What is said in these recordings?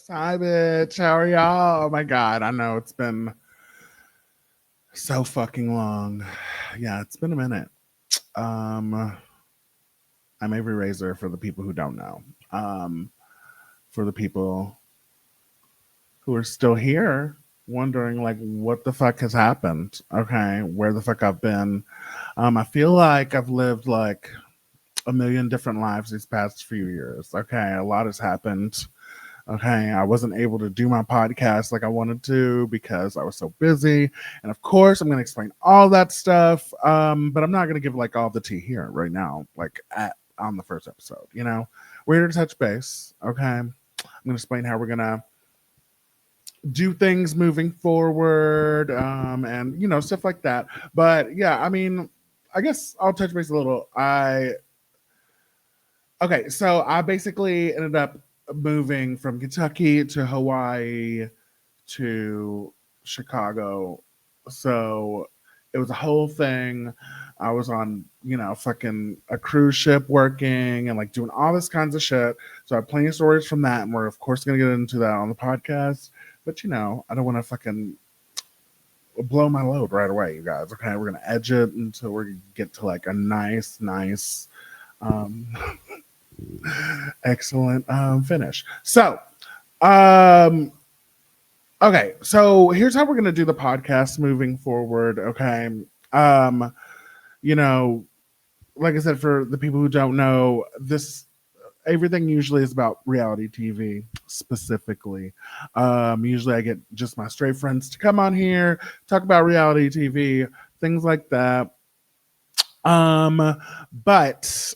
Hi, bitch. How are y'all? Oh my god, I know it's been so fucking long. Yeah, it's been a minute. Um, I'm Avery Razor for the people who don't know. Um, for the people who are still here, wondering like what the fuck has happened. Okay, where the fuck I've been. I feel like I've lived like a million different lives these past few years. Okay, a lot has happened. Okay, I wasn't able to do my podcast like I wanted to because I was so busy. And of course, I'm going to explain all that stuff. But I'm not going to give like all the tea here right now, like on the first episode. We're here to touch base. Okay, I'm going to explain how we're going to do things moving forward, and stuff like that. But yeah, I mean, I guess I'll touch base a little. Okay, so I basically ended up moving from Kentucky to Hawaii to Chicago. So it was a whole thing. I was on, fucking a cruise ship working and like doing all this kinds of shit. So I have plenty of stories from that, and we're of course gonna get into that on the podcast. But I don't want to fucking blow my load right away, you guys. Okay, we're gonna edge it until we get to like a nice um excellent finish. So, um, okay, so here's how we're gonna do the podcast moving forward. Okay, um, you know, like I said, for the people who don't know, this everything usually is about reality TV specifically. Usually, I get just my straight friends to come on here, talk about reality TV, things like that. But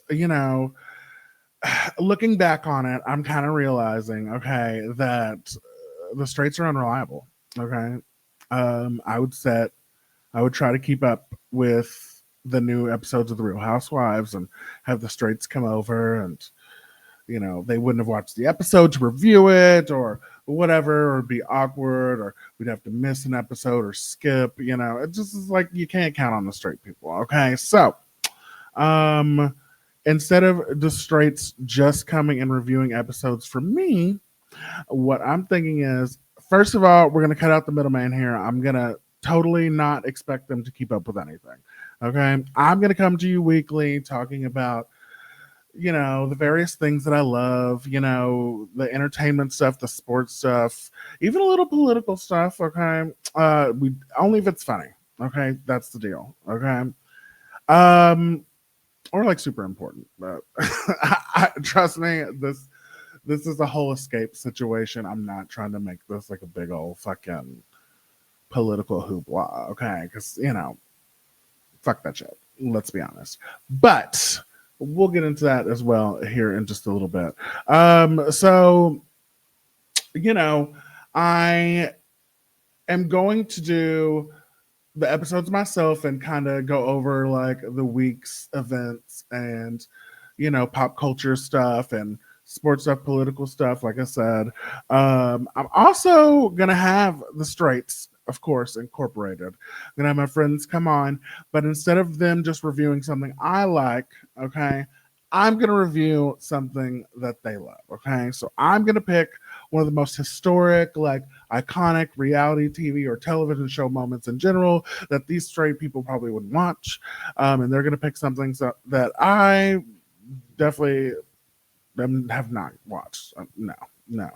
looking back on it, I'm kind of realizing, okay, that the straights are unreliable. Okay, I would try to keep up with the new episodes of The Real Housewives and have the straights come over, and they wouldn't have watched the episode to review it or whatever, or it'd be awkward, or we'd have to miss an episode or skip. It just is like you can't count on the straight people. Okay, so um instead of the straights just coming and reviewing episodes for me, what I'm thinking is, first of all, we're going to cut out the middleman here. I'm going to totally not expect them to keep up with anything. Okay. I'm going to come to you weekly talking about, the various things that I love, the entertainment stuff, the sports stuff, even a little political stuff. Okay. We only if it's funny. Okay. That's the deal. Okay. Um, or like super important, but trust me, this is a whole escape situation. I'm not trying to make this like a big old fucking political hoopla, okay? Because fuck that shit. Let's be honest. But we'll get into that as well here in just a little bit. So I am going to do the episodes myself and kind of go over like the week's events and pop culture stuff and sports stuff, political stuff. Like I said, I'm also gonna have the straights, of course, incorporated. I'm gonna have my friends come on, but instead of them just reviewing something I like, okay, I'm gonna review something that they love. Okay, so I'm gonna pick one of the most historic, like iconic reality TV or television show moments in general that these straight people probably wouldn't watch, and they're gonna pick something that I definitely have not watched. No, no.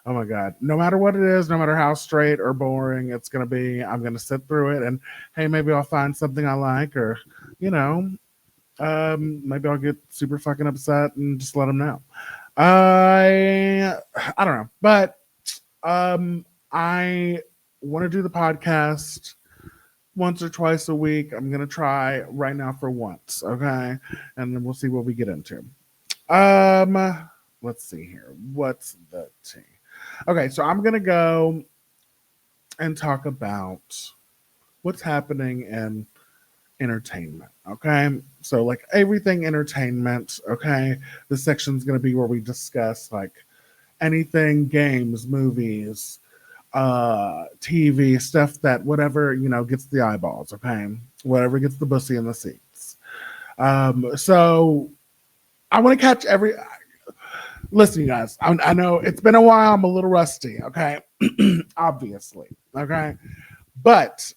Oh my god! No matter what it is, no matter how straight or boring it's gonna be, I'm gonna sit through it and hey, maybe I'll find something I like, or you know, maybe I'll get super fucking upset and just let them know. I don't know, but I want to do the podcast once or twice a week. I'm gonna try right now for once, okay, and then we'll see what we get into. Let's see here. What's the tea? Okay, so I'm gonna go and talk about what's happening in entertainment. Okay, so like everything entertainment. Okay, this section's gonna be where we discuss like anything, games, movies, TV stuff that whatever gets the eyeballs. Okay, whatever gets the pussy in the seats. So I want to catch every. Listen, you guys, I know it's been a while. I'm a little rusty, okay? Obviously, okay? But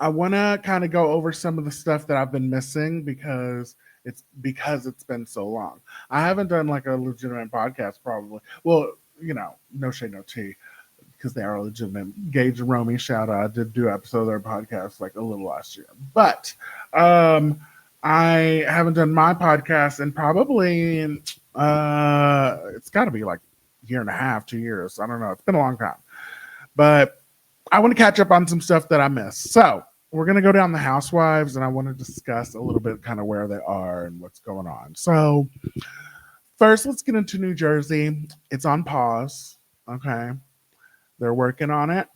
I want to kind of go over some of the stuff that I've been missing because it's been so long. I haven't done like a legitimate podcast probably. Well, no shade, no tea, because they are legitimate. Gage and Romy, shout out. I did do an episode of their podcast like a little last year. But um I haven't done my podcast in probably it's gotta be like a year and a half, 2 years. I don't know. It's been a long time. But I want to catch up on some stuff that I missed. So we're gonna go down the housewives, and I want to discuss a little bit kind of where they are and what's going on. So first, let's get into New Jersey. It's on pause. Okay, they're working on it.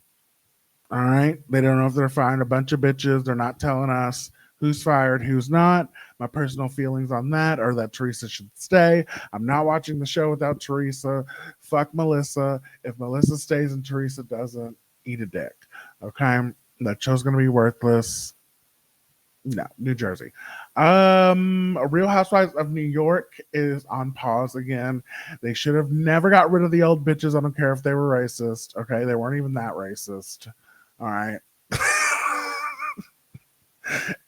All right, they don't know if they're firing a bunch of bitches. They're not telling us who's fired, who's not. My personal feelings on that are that Teresa should stay. I'm not watching the show without Teresa. Fuck Melissa. If Melissa stays and Teresa doesn't, eat a dick. Okay, that show's gonna be worthless. No, New Jersey. Real Housewives of New York is on pause again. They should have never got rid of the old bitches. I don't care if they were racist. Okay, they weren't even that racist. All right.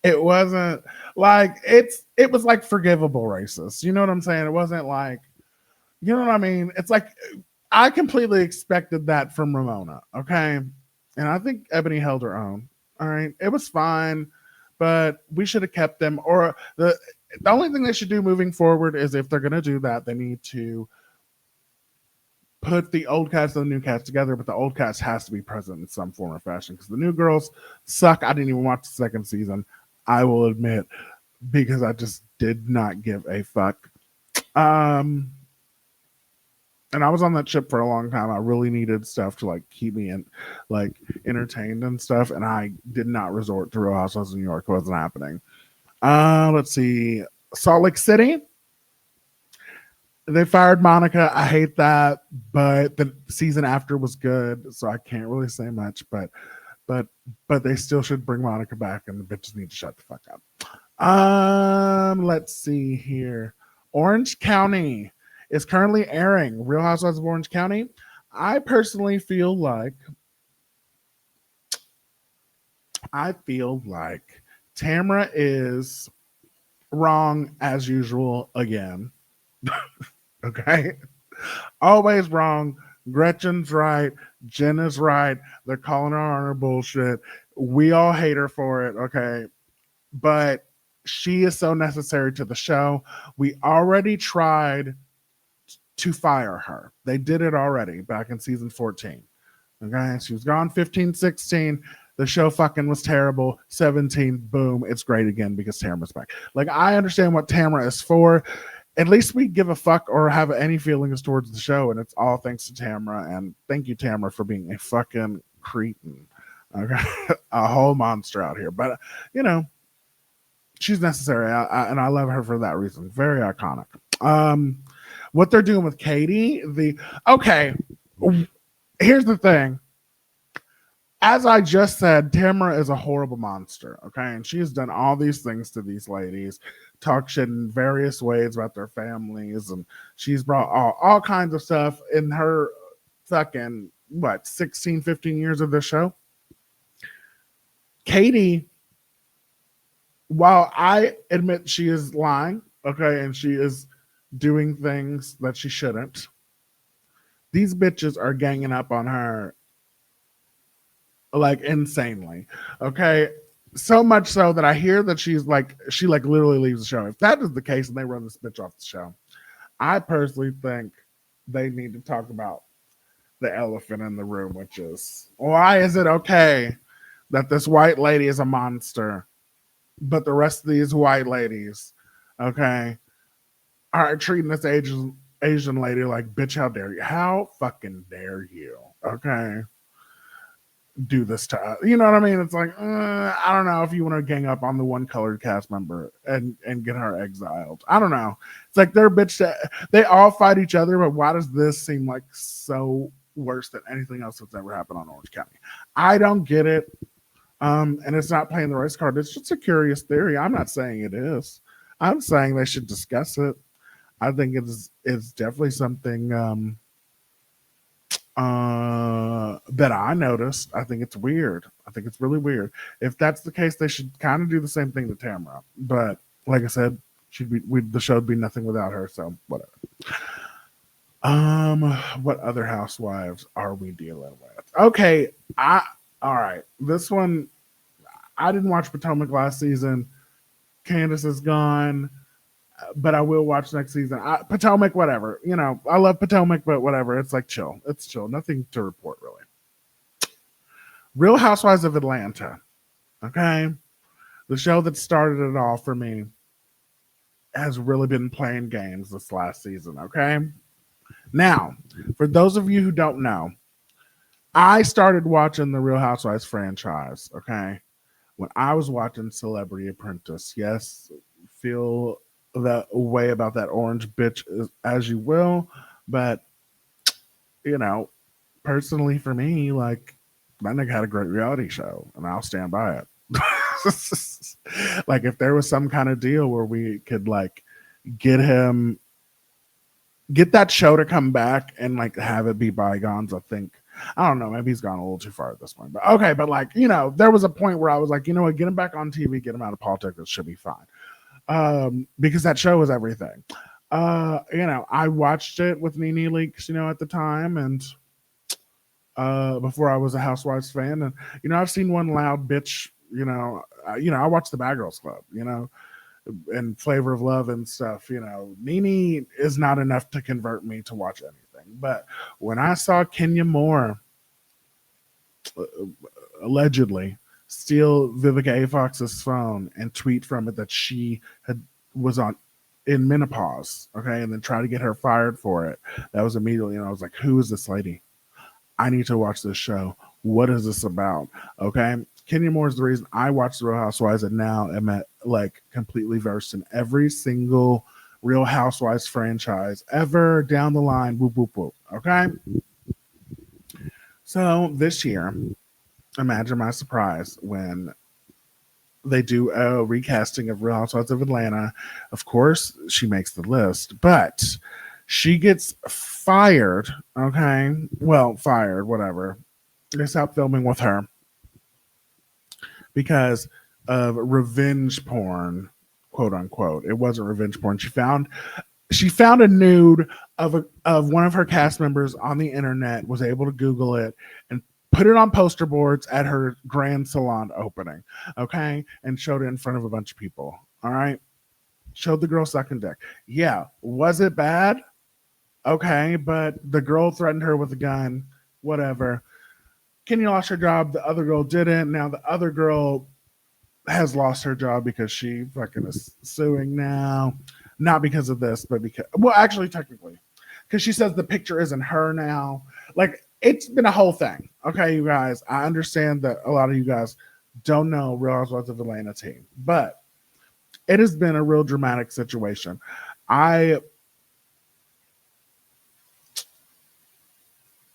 It wasn't like it was like forgivable racist. You know what I'm saying? It wasn't like, you know what I mean? It's like I completely expected that from Ramona. Okay. And I think Ebony held her own. All right. It was fine, but we should have kept them. Or the only thing they should do moving forward is if they're gonna do that, they need to put the old cast and the new cast together, but the old cast has to be present in some form or fashion because the new girls suck. I didn't even watch the second season, I will admit, because I just did not give a fuck. Um, and I was on that ship for a long time. I really needed stuff to like keep me like entertained and stuff, and I did not resort to Real Housewives of New York. It wasn't happening. Let's see, Salt Lake City. They fired Monica. I hate that, but the season after was good, so I can't really say much. But but they still should bring Monica back, and the bitches need to shut the fuck up. Let's see here. Orange County is currently airing Real Housewives of Orange County. I personally feel like Tamra is wrong as usual again. Okay. Always wrong. Gretchen's right. Jen is right. They're calling her on her bullshit. We all hate her for it. Okay. But she is so necessary to the show. We already tried to fire her. They did it already back in season 14. Okay. She was gone 15, 16. The show fucking was terrible. 17, boom, it's great again because Tamara's back. Like, I understand what Tamara is for. At least we give a fuck or have any feelings towards the show, and it's all thanks to Tamara. And thank you, Tamara, for being a fucking cretin. Okay, a whole monster out here. But she's necessary, and I love her for that reason. Very iconic. What they're doing with Katie, here's the thing. As I just said, Tamara is a horrible monster, okay? And she has done all these things to these ladies, talk shit in various ways about their families, and she's brought all kinds of stuff in her fucking, 16, 15 years of this show? Katie, while I admit she is lying, okay, and she is doing things that she shouldn't, these bitches are ganging up on her like insanely. Okay. So much so that I hear that she literally leaves the show. If that is the case and they run this bitch off the show, I personally think they need to talk about the elephant in the room, which is, why is it okay that this white lady is a monster, but the rest of these white ladies, okay, are treating this Asian lady like, bitch, how dare you? How fucking dare you? Okay. Do this to us. You know what I mean? It's like, I don't know if you want to gang up on the one colored cast member and get her exiled. I don't know. It's like they're bitch. They all fight each other, but why does this seem like so worse than anything else that's ever happened on Orange County? I don't get it. And it's not playing the race card. It's just a curious theory. I'm not saying it is. I'm saying they should discuss it. I think it's definitely something that I noticed. I think it's weird. I think it's really weird. If that's the case, they should kind of do the same thing to Tamara. But like I said, the show would be nothing without her. So whatever. What other housewives are we dealing with? Okay, I all right. This one I didn't watch Potomac last season. Candace is gone, but I will watch next season. Potomac, whatever. You know, I love Potomac, but whatever. It's like chill. It's chill. Nothing to report really. Real Housewives of Atlanta. Okay, the show that started it all for me has really been playing games this last season. Okay, now for those of you who don't know, I started watching the Real Housewives franchise. Okay, when I was watching Celebrity Apprentice. Yes, feel that way about that orange bitch as you will, but you know, personally for me, like that nigga had a great reality show, and I'll stand by it. Like if there was some kind of deal where we could like get him get that show to come back and like have it be bygones, I think I don't know, maybe he's gone a little too far at this point. But okay, but like, you know, there was a point where I was like, you know what, get him back on TV, get him out of politics, it should be fine. Because that show was everything. You know, I watched it with Nene Leakes, you know, at the time, and before I was a Housewives fan, and you know, I've seen one loud bitch. You know, I watched the Bad Girls Club. You know, and Flavor of Love and stuff. You know, Nene is not enough to convert me to watch anything. But when I saw Kenya Moore uh, allegedly steal Vivica A. Fox's phone and tweet from it that she had was on in menopause, okay, and then try to get her fired for it, that was immediately, and I was like, who is this lady? I need to watch this show. What is this about? Okay. Kenya Moore is the reason I watched The Real Housewives and now am at like completely versed in every single Real Housewives franchise ever down the line. Whoop, whoop, whoop. Okay. So this year, imagine my surprise when they do a recasting of Real Housewives of Atlanta. Of course, she makes the list, but she gets fired. Okay. Well, fired, whatever. They stopped filming with her because of revenge porn, quote unquote. It wasn't revenge porn. She found a nude of one of her cast members on the internet, was able to Google it and put it on poster boards at her grand salon opening, okay, and showed it in front of a bunch of people. All right, showed the girl sucking dick. Yeah, was it bad? Okay, but the girl threatened her with a gun. Whatever. Kenny lost her job. The other girl didn't. Now the other girl has lost her job because she fucking is suing now. Not because of this, but because, well, actually, technically, because she says the picture isn't her now. Like, it's been a whole thing. Okay, you guys, I understand that a lot of you guys don't know Real Housewives of Atlanta team, but it has been a real dramatic situation. I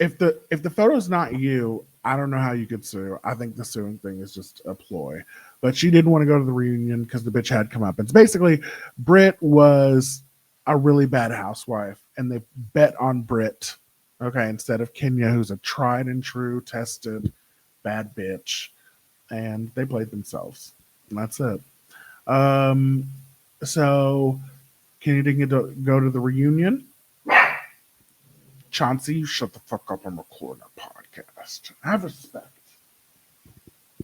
if the photo's not you, I don't know how you could sue. I think the suing thing is just a ploy. But she didn't want to go to the reunion because the bitch had come up. It's basically Britt was a really bad housewife, and they bet on Britt, okay, instead of Kenya, who's a tried and true, tested bad bitch, and they played themselves. And that's it. Um, so Kenya didn't get to go to the reunion. Chauncey, you shut the fuck up. I'm recording a podcast. Have respect.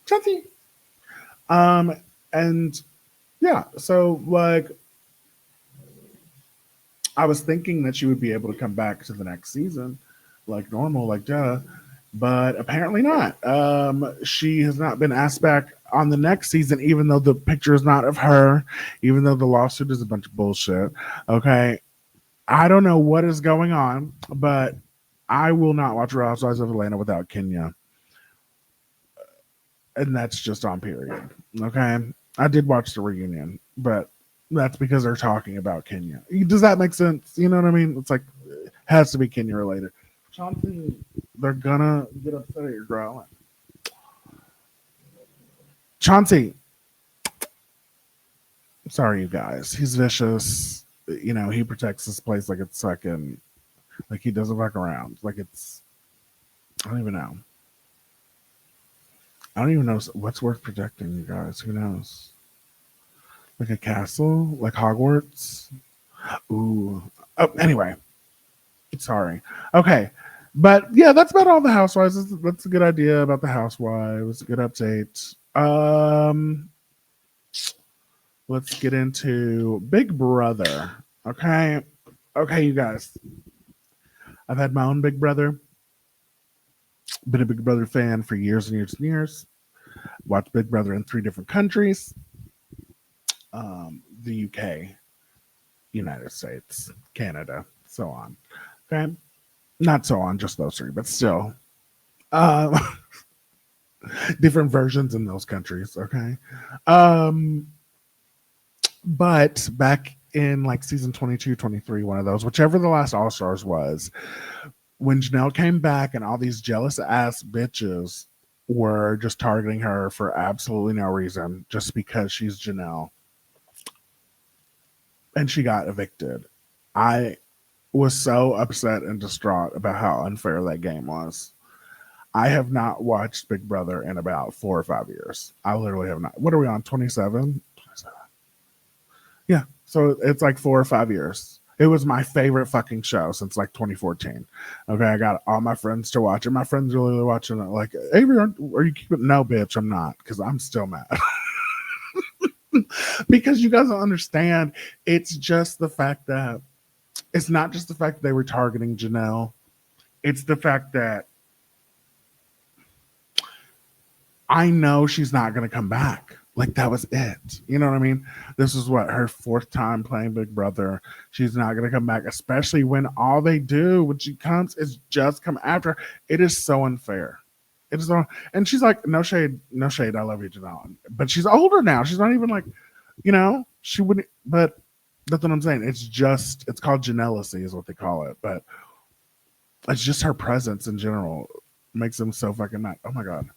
Chauncey. And yeah, so like I was thinking that she would be able to come back to the next season like normal, like duh, but apparently not. She has not been asked back on the next season, even though the picture is not of her, even though the lawsuit is a bunch of bullshit. Okay. I don't know what is going on, but I will not watch Real Housewives of Atlanta without Kenya. And that's just on period. Okay. I did watch the reunion, but that's because they're talking about Kenya. Does that make sense? You know what I mean? It's like, it has to be Kenya related. Chauncey, they're gonna get upset at your growling. Chauncey, sorry, you guys. He's vicious. he protects this place like it's fucking, like he doesn't fuck around. Like it's, I don't even know. I don't even know what's worth protecting, you guys. Who knows? Like a castle, like Hogwarts. Ooh. Oh, anyway, sorry. Okay, but yeah, that's about all the housewives. That's a good idea about the housewives. Good update. Let's get into Big Brother. Okay, okay, you guys. I've had my own Big Brother. Been a Big Brother fan for years and years and years. Watched Big Brother in 3 different countries: the UK, United States, Canada, so on. Okay, not so on, just those three, but still, uh, different versions in those countries. Okay, um, but back in like season 22, 23, one of those, whichever the last All Stars was, when Janelle came back and all these jealous ass bitches were just targeting her for absolutely no reason, just because she's Janelle, and she got evicted. I was so upset and distraught about how unfair that game was. I have not watched Big Brother in about 4 or 5 years. I literally have not. What are we on? 27? Yeah. So it's like 4 or 5 years. It was my favorite fucking show since like 2014. Okay. I got all my friends to watch it. My friends are really watching it. Like, Avery, are you keeping? No, bitch, I'm not, because I'm still mad. Because you guys don't understand. It's just the fact that it's not just the fact that they were targeting Janelle. It's the fact that I know she's not going to come back. Like that was it. You know what I mean? This is what her 4th time playing Big Brother. She's not going to come back, especially when all they do when she comes is just come after her. It is so unfair. It is so, and she's like, no shade, no shade. I love you, Janelle. But she's older now. She's not even like, she wouldn't. But that's what I'm saying. It's called Janelacy is what they call it. But it's just her presence in general makes them so fucking mad. Oh my god.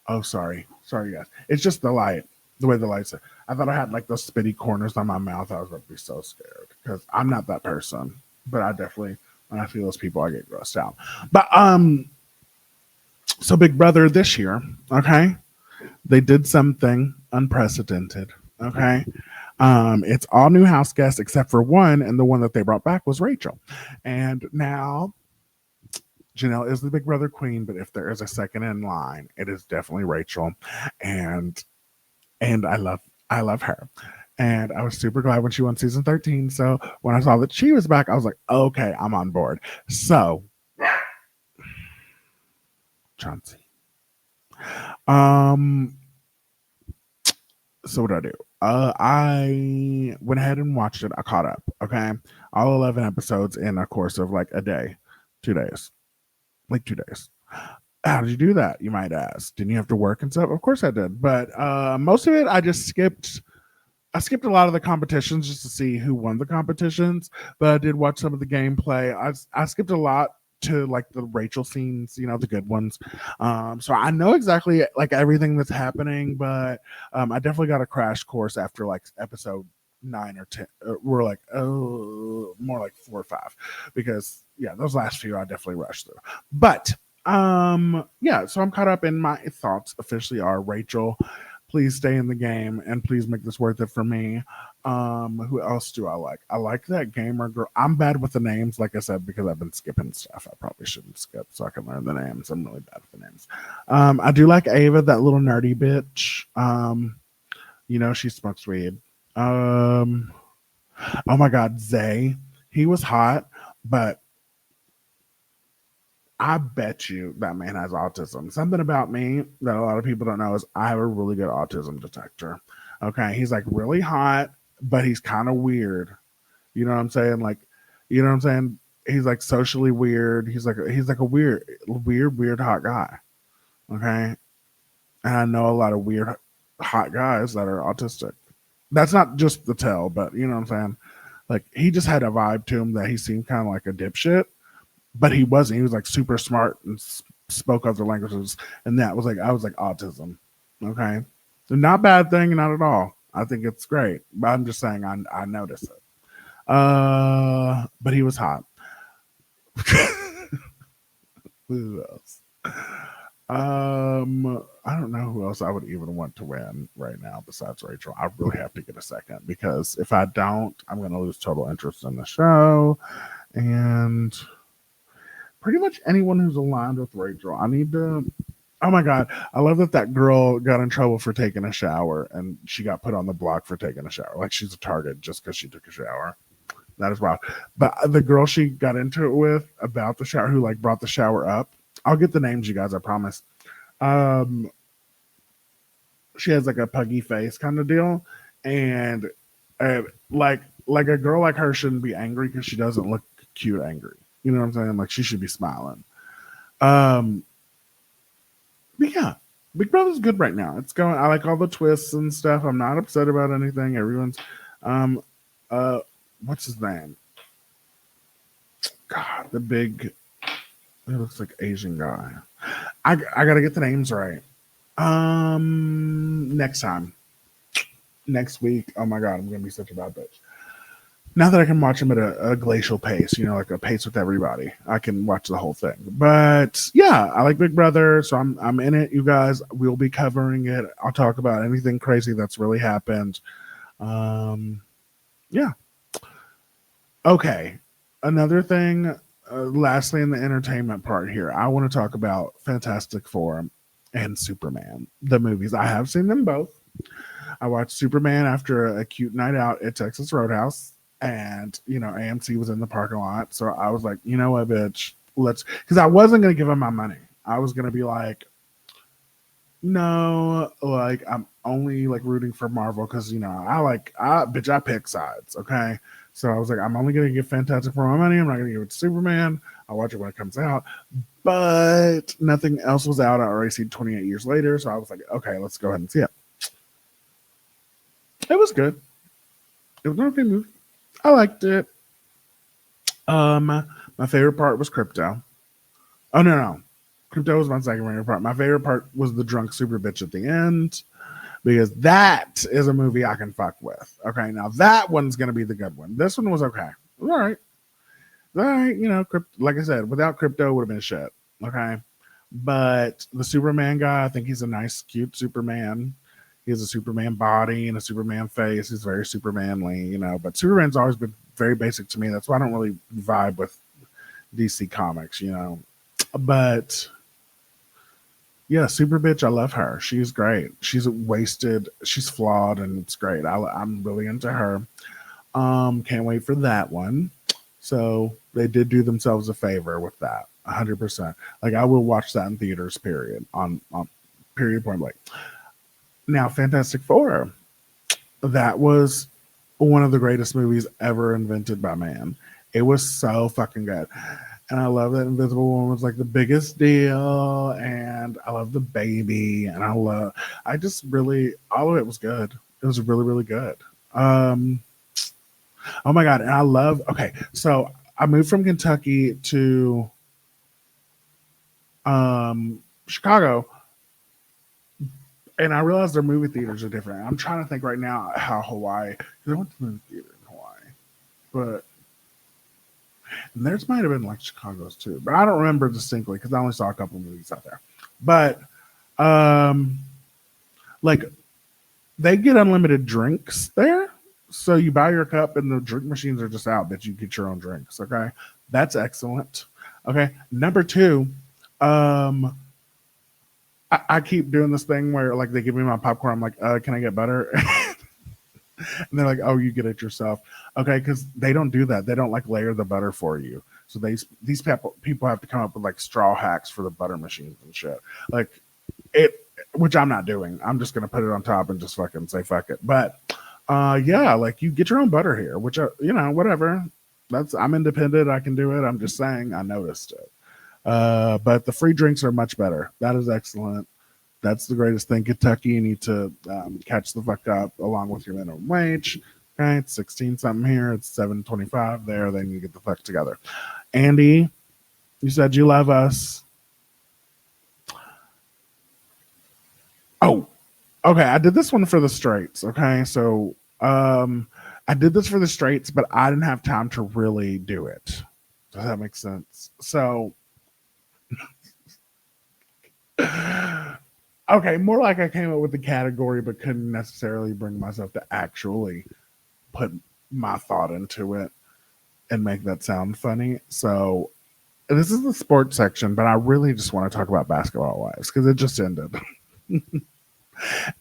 Oh, sorry, guys. It's just the light, the way the lights are. I thought I had like those spitty corners on my mouth. I was about to be so scared because I'm not that person. But I definitely, when I feel those people, I get grossed out. But so Big Brother this year, okay, they did something unprecedented. Okay, it's all new house guests except for one, and the one that they brought back was Rachel, and now Janelle is the Big Brother queen, but if there is a second in line, it is definitely Rachel, and I love her, and I was super glad when she won season 13. So when I saw that she was back, I was like, okay, I'm on board. So Chauncey, um, so what do I do? I went ahead and watched it. I caught up. Okay, all 11 episodes in a course of like a day, 2 days, like 2 days. How did you do that? You might ask. Didn't you have to work and stuff? Of course I did. But most of it, I just skipped. I skipped a lot of the competitions just to see who won the competitions. But I did watch some of the gameplay. I skipped a lot to like the Rachel scenes, the good ones. So I know exactly like everything that's happening. But I definitely got a crash course after like episode 9 or 10. We're like, oh, more like 4 or 5, because yeah, those last few I definitely rushed through. But yeah, so I'm caught up, and my thoughts officially are Rachel, please stay in the game and please make this worth it for me. Who else do I like? I like that gamer girl. I'm bad with the names, like I said, because I've been skipping stuff I probably shouldn't skip so I can learn the names. I'm really bad with the names. I do like Ava, that little nerdy bitch. She smokes weed. Oh my god, Zay, he was hot, but I bet you that man has autism. Something about me that a lot of people don't know is I have a really good autism detector. Okay. He's like really hot, but he's kind of weird. You know what I'm saying? Like, you know what I'm saying? He's like socially weird. He's like a weird hot guy. Okay. And I know a lot of weird hot guys that are autistic. That's not just the tell, but you know what I'm saying? Like he just had a vibe to him that he seemed kind of like a dipshit, but he wasn't. He was like super smart and spoke other languages, and that was like I was like autism. Okay, so not bad thing, not at all. I think it's great, but I'm just saying I noticed it. But he was hot. Who else? I don't know who else I would even want to win right now besides Rachel. I really have to get a second because if I don't, I'm going to lose total interest in the show. And pretty much anyone who's aligned with Rachel, I need to. Oh my God. I love that that girl got in trouble for taking a shower and she got put on the block for taking a shower. Like she's a target just because she took a shower. That is wild. But the girl she got into it with about the shower, who like brought the shower up, I'll get the names, you guys, I promise. Um, she has like a puggy face kind of deal, and like a girl like her shouldn't be angry because she doesn't look cute angry. You know what I'm saying? Like she should be smiling. Um, but yeah, Big Brother's good right now. It's going. I like all the twists and stuff. I'm not upset about anything. Everyone's, um, uh, what's his name? God, the big. It looks like Asian guy. I gotta get the names right. Next time, next week. Oh my God, I'm gonna be such a bad bitch. Now that I can watch them at a glacial pace, you know, like a pace with everybody, I can watch the whole thing. But yeah, I like Big Brother, so I'm in it. You guys, we'll be covering it. I'll talk about anything crazy that's really happened. Um, yeah. Okay. Another thing. Lastly, in the entertainment part here, I want to talk about Fantastic Four and Superman, the movies. I have seen them both. I watched Superman after a cute night out at Texas Roadhouse, and you know AMC was in the parking lot, so I was like, you know what, bitch, let's. Because I wasn't gonna give him my money. I was gonna be like, no, like I'm only like rooting for Marvel because you know I pick sides. Okay, so I was like, I'm only gonna give Fantastic Four my money. I'm not gonna give it to Superman. I'll watch it when it comes out. But nothing else was out. I already seen 28 years later, so I was like, okay, let's go ahead and see it. It was good. It was not a big movie. I liked it. My favorite part was Crypto. Oh no, Crypto was my second favorite part. My favorite part was the drunk super bitch at the end because that is a movie I can fuck with. Okay, now that one's gonna be the good one. This one was okay. It was all right. All right, you know, like I said, without Crypto, it would have been shit. Okay, but the Superman guy, I think he's a nice, cute Superman. He has a Superman body and a Superman face. He's very Supermanly, you know. But Superman's always been very basic to me. That's why I don't really vibe with DC Comics, you know. But yeah, Super Bitch, I love her. She's great. She's wasted. She's flawed, and it's great. I'm really into her. Can't wait for that one. So they did do themselves a favor with that, 100%. Like I will watch that in theaters. Period. On period point blank. Now, Fantastic Four. That was one of the greatest movies ever invented by man. It was so fucking good. And I love that Invisible Woman was like the biggest deal. And I love the baby. And I just really, all of it was good. It was really, really good. Um, oh my God. And I love, okay. So I moved from Kentucky to Chicago. And I realized their movie theaters are different. I'm trying to think right now how Hawaii, because I went to the movie theater in Hawaii, but and theirs might have been like Chicago's too, but I don't remember distinctly because I only saw a couple movies out there. But um, like they get unlimited drinks there, so you buy your cup and the drink machines are just out, but you get your own drinks. Okay, that's excellent. Okay, number two, um, I keep doing this thing where like they give me my popcorn. I'm like, can I get butter? And they're like, oh, you get it yourself. Okay, because they don't do that. They don't like layer the butter for you. So these people have to come up with like straw hacks for the butter machines and shit. Like it, which I'm not doing. I'm just gonna put it on top and just fucking say fuck it. But yeah, like you get your own butter here, which you know, whatever. I'm independent. I can do it. I'm just saying I noticed it. But the free drinks are much better. That is excellent. That's the greatest thing. Kentucky, you need to catch the fuck up along with your minimum wage. Okay, it's 16 something here. It's 7.25 there. Then you get the fuck together. Andy, you said you love us. Oh, okay. I did this one for the straights. Okay, so I I did this for the straights, but I didn't have time to really do it. Does that make sense? So, okay, more like I came up with the category, but couldn't necessarily bring myself to actually put my thought into it and make that sound funny. So, this is the sports section, but I really just want to talk about Basketball Wives because it just ended.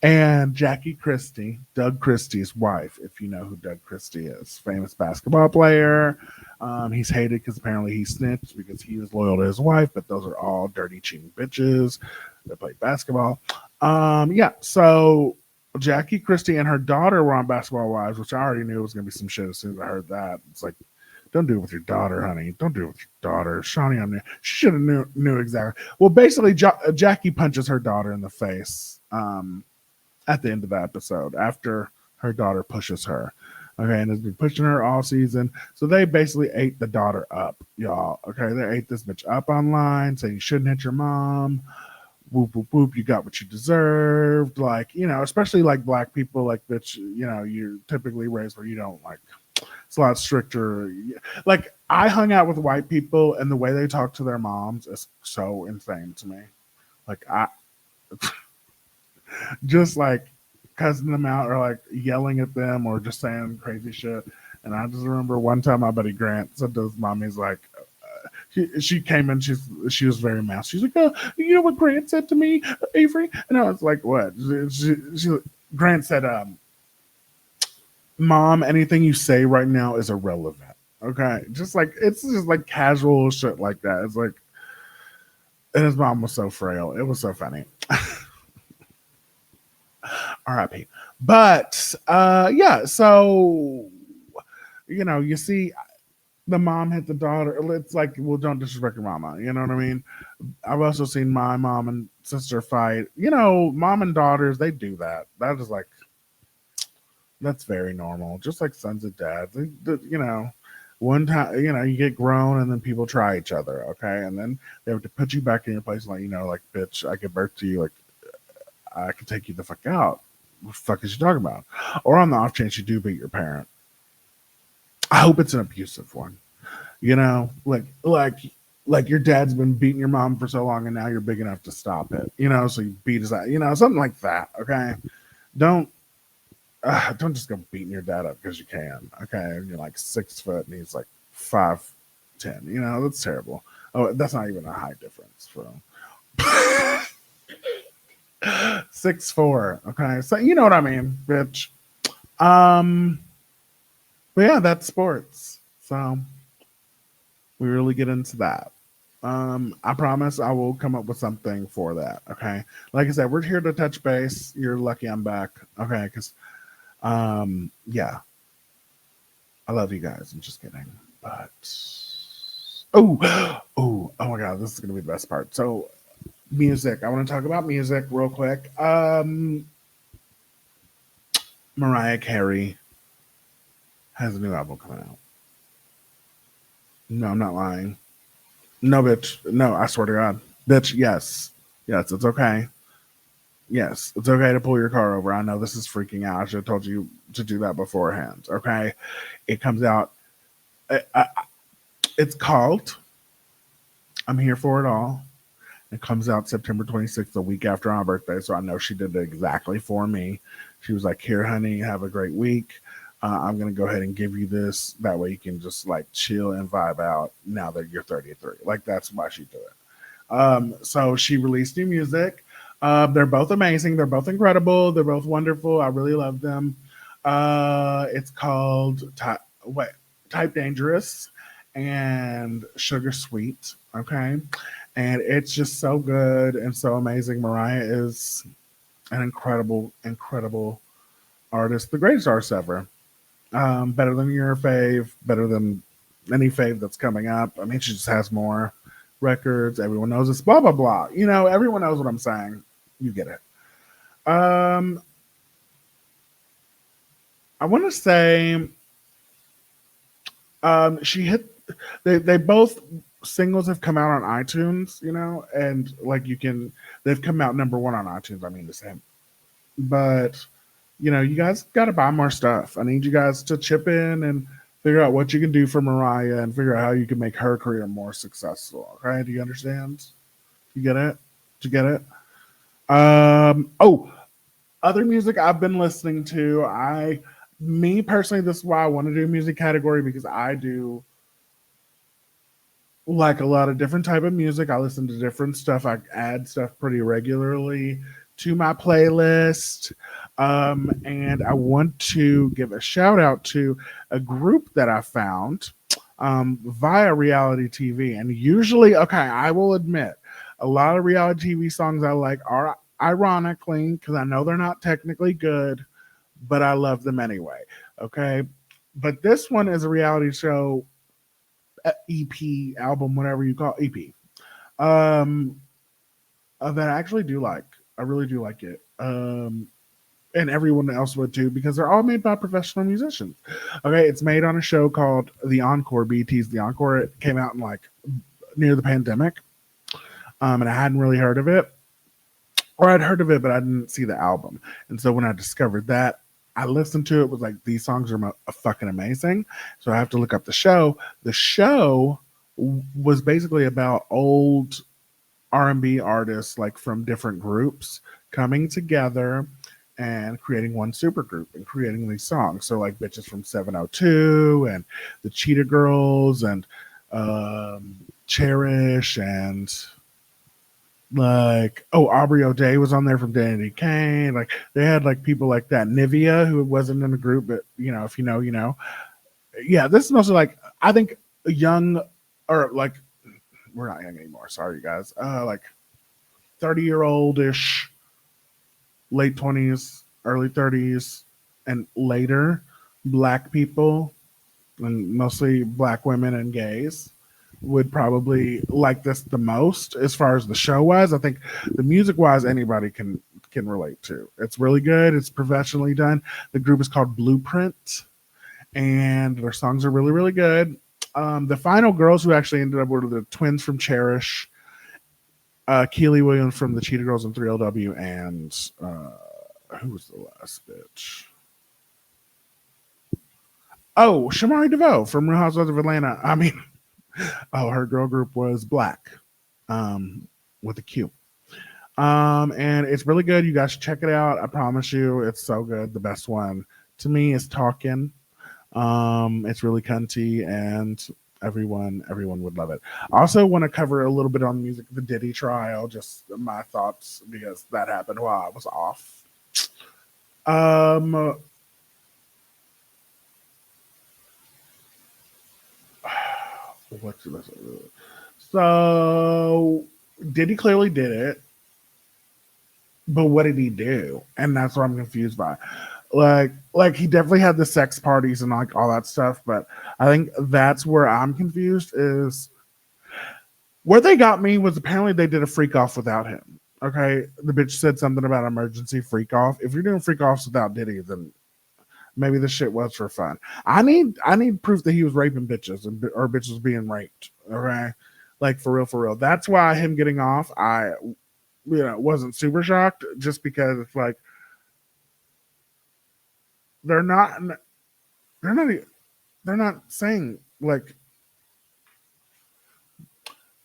And Jackie Christie, Doug Christie's wife, if you know who Doug Christie is, famous basketball player. He's hated because apparently he snitched because he was loyal to his wife, but those are all dirty, cheating bitches that play basketball. Yeah, so Jackie Christie and her daughter were on Basketball Wives, which I already knew was going to be some shit as soon as I heard that. It's like, don't do it with your daughter, honey. Don't do it with your daughter. Shawnee, I knew. She should have knew exactly. Well, basically, Jackie punches her daughter in the face at the end of the episode after her daughter pushes her. Okay, and has been pushing her all season. So they basically ate the daughter up, y'all. Okay, they ate this bitch up online, saying you shouldn't hit your mom. Whoop, whoop, whoop, you got what you deserved. Like, especially like black people, like, bitch, you're typically raised where you don't like, it's a lot stricter. Like, I hung out with white people, and the way they talk to their moms is so insane to me. Like, just like cussing them out or like yelling at them or just saying crazy shit. And I just remember one time my buddy Grant said to his mom, he's like, she came in, she was very mad. She's like, oh, you know what Grant said to me, Avery? And I was like, what? Grant said, Mom, anything you say right now is irrelevant. Okay, it's just like casual shit like that. It's like, and his mom was so frail. It was so funny. R.I.P. But yeah, so you see the mom hit the daughter. It's like, well, don't disrespect your mama. You know what I mean? I've also seen my mom and sister fight. Mom and daughters, they do that. That is like, that's very normal. Just like sons and dads. One time, you get grown and then people try each other, okay? And then they have to put you back in your place, like, like, bitch, I give birth to you, like, I can take you the fuck out. What the fuck is you talking about? Or on the off chance you do beat your parent. I hope it's an abusive one. Like your dad's been beating your mom for so long and now you're big enough to stop it. So you beat his ass, something like that. Okay. Don't just go beating your dad up because you can. Okay. And you're like 6 foot and he's like 5'10". That's terrible. Oh, that's not even a high difference for him. 6'4". Okay, so you know what I mean, bitch. But yeah, that's sports. So we really get into that. I promise I will come up with something for that. Okay, like I said, we're here to touch base. You're lucky I'm back. Okay, because yeah, I love you guys. I'm just kidding, but oh my god, this is gonna be the best part. So music. I want to talk about music real quick. Mariah Carey has a new album coming out. No, I'm not lying. No, bitch. No, I swear to God. Bitch, yes. Yes, it's okay. Yes, it's okay to pull your car over. I know this is freaking out. I should have told you to do that beforehand. Okay. It comes out. It's called I'm Here for It All. It comes out September 26th, a week after my birthday. So I know she did it exactly for me. She was like, here, honey, have a great week. I'm going to go ahead and give you this. That way you can just like chill and vibe out now that you're 33. Like, that's why she did it. So she released new music. They're both amazing. They're both incredible. They're both wonderful. I really love them. It's called Type Dangerous and Sugar Sweet. Okay. And it's just so good and so amazing. Mariah is an incredible, incredible artist. The greatest artist ever. Better than your fave, better than any fave that's coming up. I mean, she just has more records. Everyone knows it's blah, blah, blah. Everyone knows what I'm saying. You get it. I want to say she hit, they both singles have come out on iTunes, and like they've come out number one on iTunes. I mean, the same, but You guys got to buy more stuff. I need you guys to chip in and figure out what you can do for Mariah and figure out how you can make her career more successful. Okay, do you understand? You get it? Do you get it? Oh, other music I've been listening to. Me personally, this is why I want to do a music category because I do like a lot of different type of music. I listen to different stuff. I add stuff pretty regularly to my playlist. And I want to give a shout out to a group that I found via reality TV. And usually, okay, I will admit, a lot of reality TV songs I like are ironically, because I know they're not technically good, but I love them anyway. Okay. But this one is a reality show EP album, whatever you call it, EP. Um, that I actually do like. I really do like it. And everyone else would too, because they're all made by professional musicians. Okay, it's made on a show called The Encore. BT's The Encore. It came out in like near the pandemic, and I hadn't really heard of it, or I'd heard of it, but I didn't see the album. And so when I discovered that, I listened to it. Was like these songs are fucking amazing. So I have to look up the show. The show was basically about old R&B artists like from different groups coming together and creating one super group and creating these songs. So like bitches from 702 and the Cheetah Girls and Cherish and like Aubrey O'Day was on there from Danity Kane. Like they had like people like that. Nivea, who wasn't in the group, but if you know, you know. Yeah, this is mostly like I think young or like we're not young anymore. Sorry, you guys. Like 30-year-old ish, late 20s, early 30s, and later black people, and mostly black women and gays, would probably like this the most as far as the show wise. I think the music wise, anybody can relate to. It's really good. It's professionally done. The group is called Blueprint, and their songs are really, really good. The final girls who actually ended up were the twins from Cherish, Keely Williams from the Cheetah Girls and 3LW, and who was the last bitch? Oh, Shamari DeVoe from Real Housewives of Atlanta. I mean, her girl group was Black, with a Q. And it's really good. You guys should check it out. I promise you, it's so good. The best one to me is Talking. It's really cunty and everyone would love it. I also want to cover a little bit on the music of the Diddy trial, just my thoughts because that happened while I was off. What's this? So Diddy clearly did it, but what did he do? And that's what I'm confused by. Like he definitely had the sex parties and like all that stuff, but I think that's where I'm confused is where they got me was apparently they did a freak off without him. Okay, the bitch said something about emergency freak off. If you're doing freak offs without Diddy, then maybe this shit was for fun. I need proof that he was raping bitches or bitches being raped. Okay, like for real, for real. That's why him getting off, I wasn't super shocked, just because it's like they're not they're not they're not saying like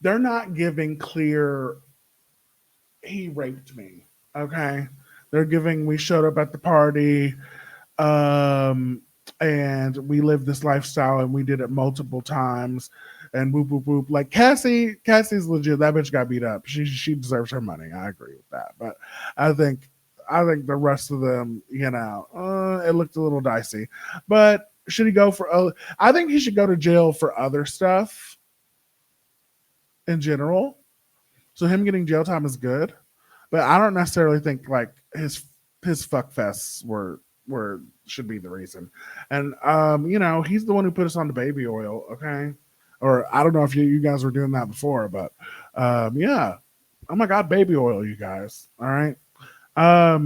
they're not giving clear he raped me. Okay, they're giving we showed up at the party, um, and we lived this lifestyle and we did it multiple times and boop boop boop. Like Cassie's legit. That bitch got beat up. She deserves her money. I agree with that. But I think the rest of them, it looked a little dicey. But should he go for? I think he should go to jail for other stuff in general. So him getting jail time is good, but I don't necessarily think like his fuck fests were should be the reason. And he's the one who put us on the baby oil, okay? Or I don't know if you guys were doing that before, but yeah. Oh my god, baby oil, you guys. All right. Oh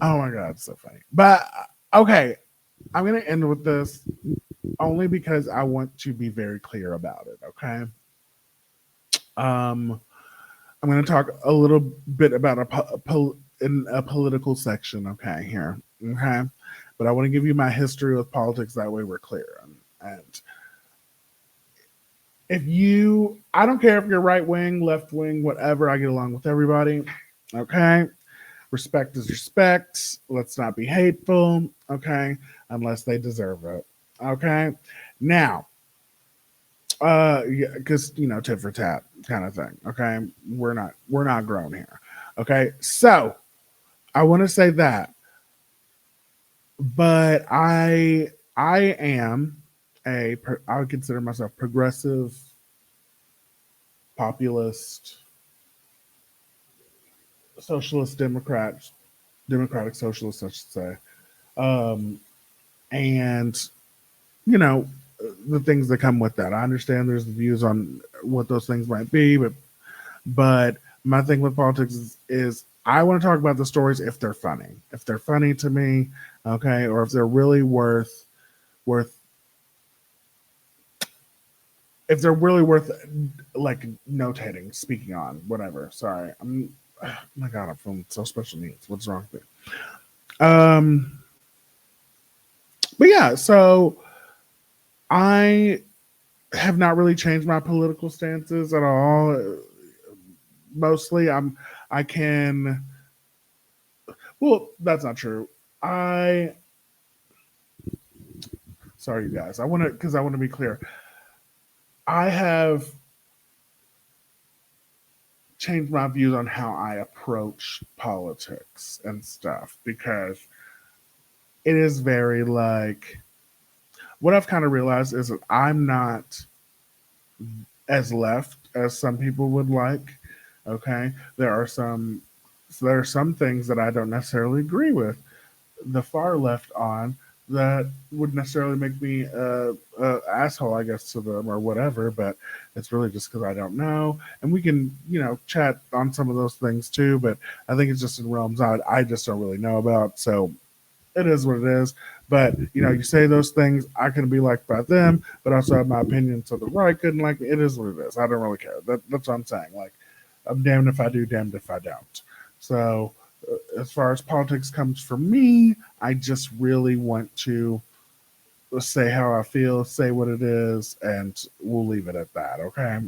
my god, it's so funny. But okay, I'm gonna end with this only because I want to be very clear about it, okay? I'm going to talk a little bit about in a political section, okay, here. Okay. But I want to give you my history with politics. That way we're clear. And if you, I don't care if you're right wing, left wing, whatever, I get along with everybody. Okay. Respect is respect. Let's not be hateful. Okay. Unless they deserve it. Okay. Now, yeah, because tit for tat kind of thing. Okay. We're not grown here. Okay. So I want to say that, but I am I would consider myself progressive, populist, socialist, democratic socialist, I should say. Um, and you know the things that come with that. I understand there's views on what those things might be, but my thing with politics is I want to talk about the stories if they're funny to me, okay, or if they're really worth if they're really worth like notating, speaking on, whatever. Sorry, oh my God, I'm feeling so special needs. What's wrong with me? Um, but yeah, so I have not really changed my political stances at all. Mostly, I can. Well, that's not true. I sorry, you guys. I want to be clear. I have changed my views on how I approach politics and stuff because it is very like what I've kind of realized is that I'm not as left as some people would like. Okay, there are some things that I don't necessarily agree with the far left on that would necessarily make me a asshole, I guess, to them or whatever. But it's really just because I don't know, and we can chat on some of those things too. But I think it's just in realms I just don't really know about. So it is what it is. But you say those things, I can be liked by them, but also have my opinion. So the right couldn't like me. It is what it is. I don't really care. That's what I'm saying. Like I'm damned if I do, damned if I don't. So as far as politics comes for me, I just really want to say how I feel, say what it is, and we'll leave it at that. Okay.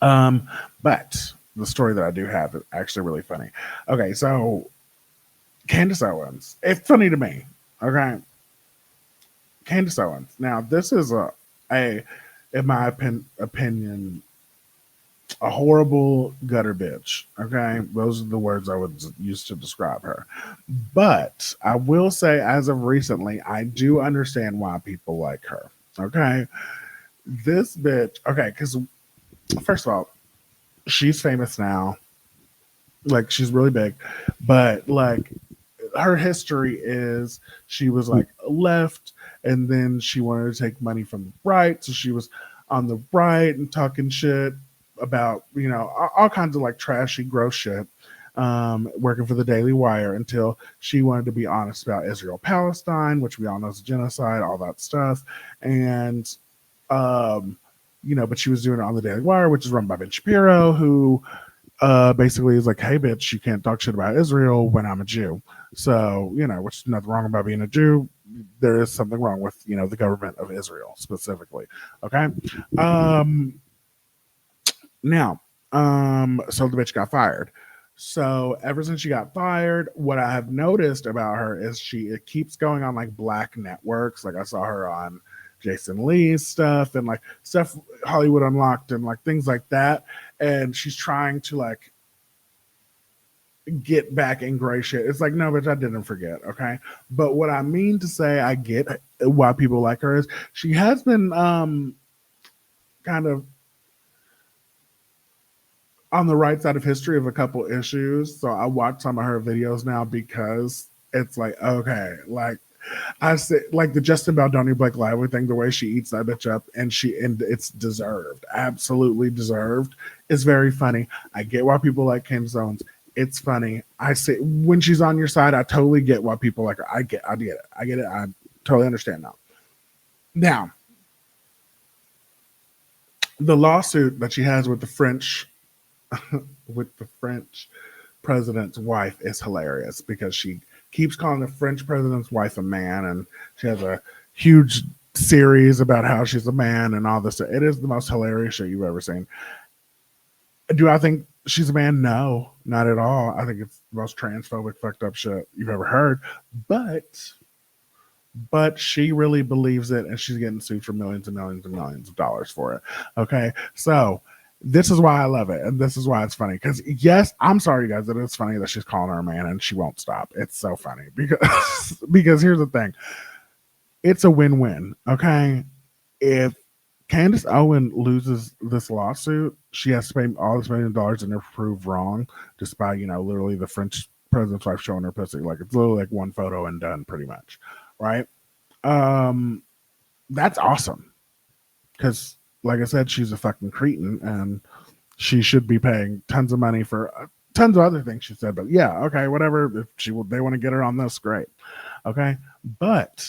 Um, but the story that I do have is actually really funny. Okay, so Candace Owens. It's funny to me. Okay. Candace Owens. Now, this is a in my opinion, a horrible gutter bitch. Okay. Those are the words I would use to describe her. But I will say, as of recently, I do understand why people like her. Okay. This bitch, okay, because first of all, she's famous now. Like, she's really big. But, like, her history is she was like left and then she wanted to take money from the right, so she was on the right and talking shit about all kinds of like trashy gross shit, working for the Daily Wire until she wanted to be honest about Israel Palestine, which we all know is a genocide, all that stuff. And but she was doing it on the Daily Wire, which is run by Ben Shapiro, who basically is like, hey, bitch, you can't talk shit about Israel when I'm a Jew. So, which is nothing wrong about being a Jew. There is something wrong with, the government of Israel specifically. Okay. Now, so the bitch got fired. So ever since she got fired, what I have noticed about her is it keeps going on like black networks. Like I saw her on Jason Lee's stuff and like stuff Hollywood Unlocked and like things like that. And she's trying to like get back in gray shit. It's like, no, bitch, I didn't forget. Okay. But what I mean to say, I get why people like her is she has been kind of on the right side of history of a couple issues. So I watch some of her videos now because it's like, okay, like I say, like the Justin Baldoni Blake Lively thing, the way she eats that bitch up and it's deserved, absolutely deserved. It's very funny. I get why people like Candace Owens. It's funny. I say when she's on your side, I totally get why people like her. I get it. I totally understand now. Now, the lawsuit that she has with the French president's wife is hilarious because she keeps calling the French president's wife a man, and she has a huge series about how she's a man and all this. It is the most hilarious shit you've ever seen. Do I think she's a man? No, not at all. I think it's the most transphobic, fucked up shit you've ever heard. But she really believes it, and she's getting sued for millions and millions and millions of dollars for it. Okay, so this is why I love it, and this is why it's funny. Because yes, I'm sorry, guys, that it's funny that she's calling her a man, and she won't stop. It's so funny because here's the thing: it's a win-win. Okay, if Candace Owen loses this lawsuit, she has to pay all this $1 million and they're proved wrong, just by literally the French president's wife showing her pussy. Like it's literally like one photo and done, pretty much, right? Um, that's awesome because, like I said, she's a fucking cretin and she should be paying tons of money for tons of other things she said. But yeah, okay, whatever. If they want to get her on this, great. Okay, but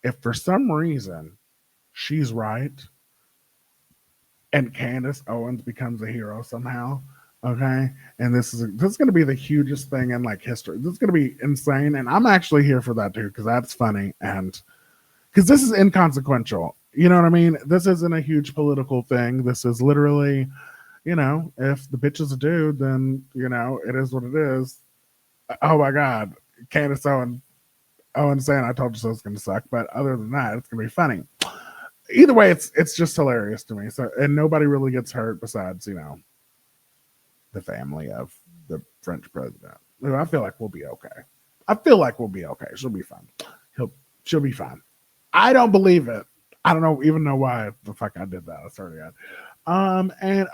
if for some reason she's right and Candace Owens becomes a hero somehow, okay, and this is going to be the hugest thing in like history. This is going to be insane, and I'm actually here for that too because that's funny and because this is inconsequential. You know what I mean? This isn't a huge political thing. This is literally, if the bitch is a dude, then it is what it is. Oh my God, Candace Owens saying "I told you so" is going to suck, but other than that, it's going to be funny. Either way, it's just hilarious to me. So, and nobody really gets hurt besides the family of the French president. I feel like we'll be okay. She'll be fine. She'll be fine. I don't believe it. I don't even know why the fuck I did that. I swear to God. And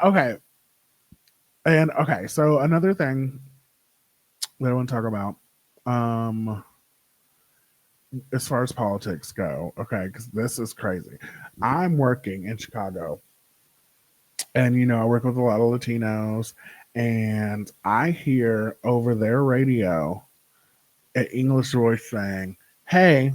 okay. So another thing that I want to talk about, as far as politics go, okay, because this is crazy. I'm working in Chicago, and I work with a lot of Latinos, and I hear over their radio an English voice saying, "Hey,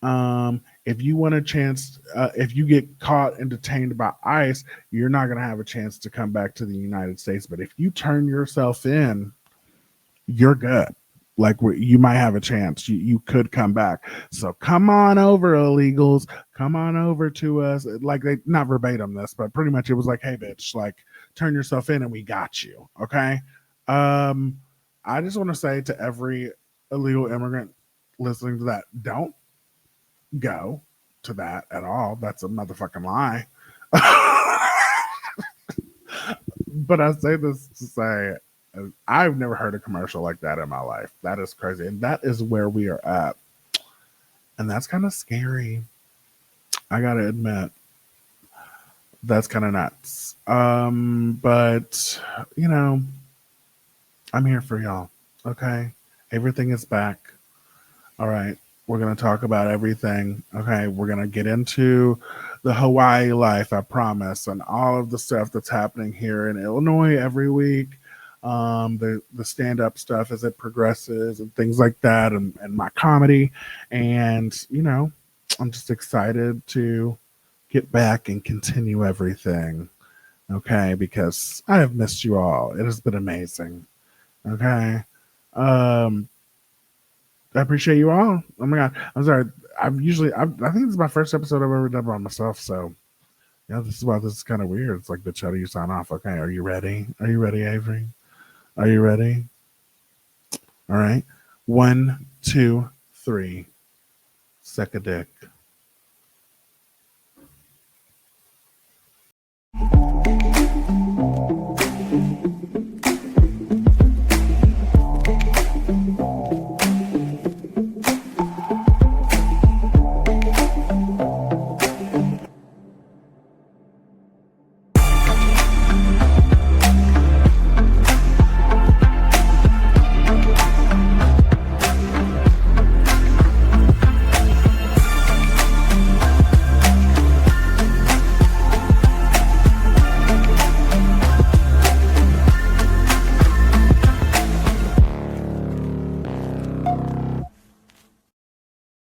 if you want a chance, if you get caught and detained by ICE, you're not going to have a chance to come back to the United States. But if you turn yourself in, you're good. Like you might have a chance. You could come back. So come on over, illegals. Come on over to us." Like they not verbatim this, but pretty much it was like, "Hey, bitch, like turn yourself in and we got you." Okay. I just want to say to every illegal immigrant listening to that, don't go to that at all. That's a motherfucking lie. But I say this to say I've never heard a commercial like that in my life. That is crazy. And that is where we are at. And that's kind of scary. I got to admit, that's kind of nuts. But, I'm here for y'all. Okay. Everything is back. All right. We're going to talk about everything. Okay. We're going to get into the Hawaii life, I promise, and all of the stuff that's happening here in Illinois every week. The stand-up stuff as it progresses and things like that, and my comedy. And, I'm just excited to get back and continue everything. Okay. Because I have missed you all. It has been amazing. Okay. I appreciate you all. Oh my God. I'm sorry. I think this is my first episode I've ever done by myself. So yeah, this is kind of weird. It's like, bitch, how do you sign off? Okay. Are you ready? Are you ready, Avery? Are you ready? All right. 1, 2, 3. Suck a dick.